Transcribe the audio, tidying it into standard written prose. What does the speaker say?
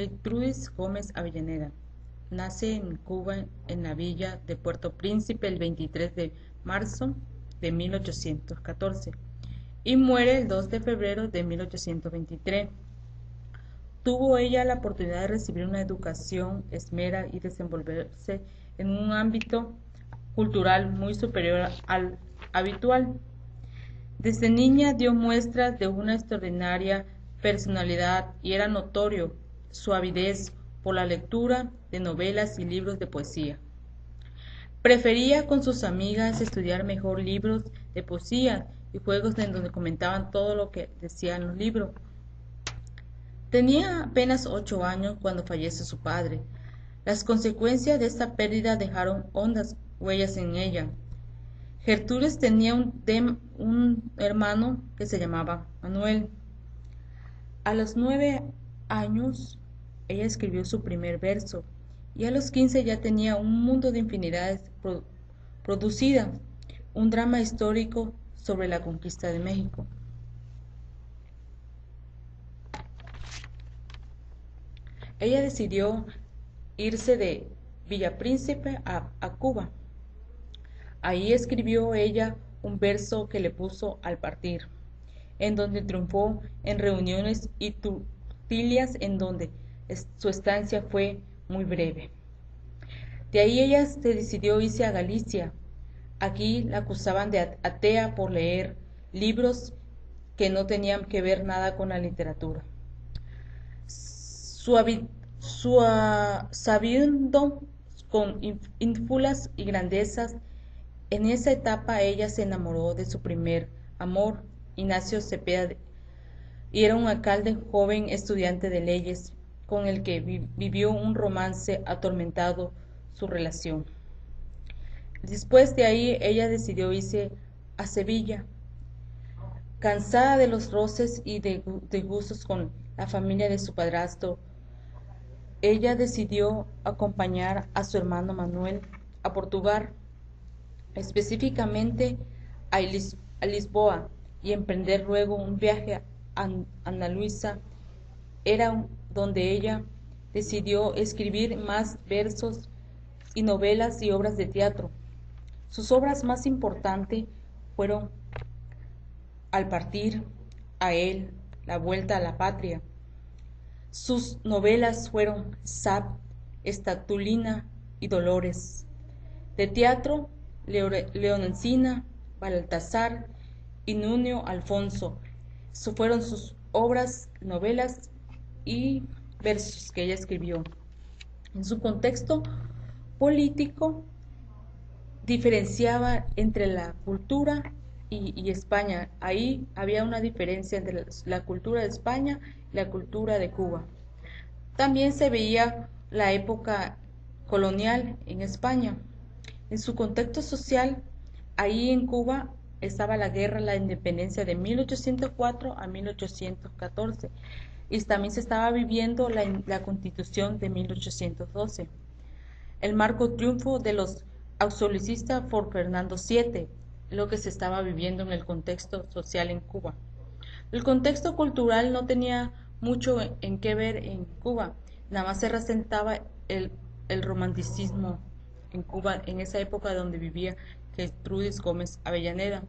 Gertrudis Gómez Avellaneda nace en Cuba, en la villa de Puerto Príncipe, el 23 de marzo de 1814 y muere el 2 de febrero de 1823. Tuvo ella la oportunidad de recibir una educación esmera y desenvolverse en un ámbito cultural muy superior al habitual. Desde niña dio muestras de una extraordinaria personalidad y era notorio su avidez por la lectura de novelas y libros de poesía. Prefería con sus amigas estudiar mejor libros de poesía y juegos en donde comentaban todo lo que decían los libros. Tenía apenas 8 años cuando fallece su padre. Las consecuencias de esta pérdida dejaron hondas huellas en ella. Gertrudis tenía un hermano que se llamaba Manuel. A los 9 años ella escribió su primer verso y a los 15 ya tenía un mundo de infinidades producida, un drama histórico sobre la conquista de México. Ella decidió irse de Villa Príncipe a Cuba. Ahí escribió ella un verso que le puso al partir, en donde triunfó en reuniones y tertulias en donde su estancia fue muy breve. De ahí ella se decidió irse a Galicia. Aquí la acusaban de atea por leer libros que no tenían que ver nada con la literatura. Sabiendo con ínfulas y grandezas, en esa etapa ella se enamoró de su primer amor, Ignacio Cepeda, y era un alcalde joven estudiante de leyes, con el que vivió un romance atormentado su relación. Después de ahí ella decidió irse a Sevilla. Cansada de los roces y de gustos con la familia de su padrastro, ella decidió acompañar a su hermano Manuel a Portugal, específicamente a Lisboa, y emprender luego un viaje a Andalucía. Era donde ella decidió escribir más versos y novelas y obras de teatro. Sus obras más importantes fueron Al partir, A él, La vuelta a la patria. Sus novelas fueron Sab, Estatulina y Dolores. De teatro, Leoncina, Baltasar y Nuño Alfonso. Fueron sus obras, novelas y versos que ella escribió. En su contexto político, diferenciaba entre la cultura y España. Ahí había una diferencia entre la cultura de España y la cultura de Cuba. También se veía la época colonial en España. En su contexto social, ahí en Cuba estaba la guerra, la independencia de 1804 a 1814 y también se estaba viviendo la Constitución de 1812. El marco triunfo de los absolutistas por Fernando VII, lo que se estaba viviendo en el contexto social en Cuba. El contexto cultural no tenía mucho en qué ver en Cuba, nada más se resentaba el romanticismo en Cuba en esa época donde vivía Gertrudis Gómez Avellaneda.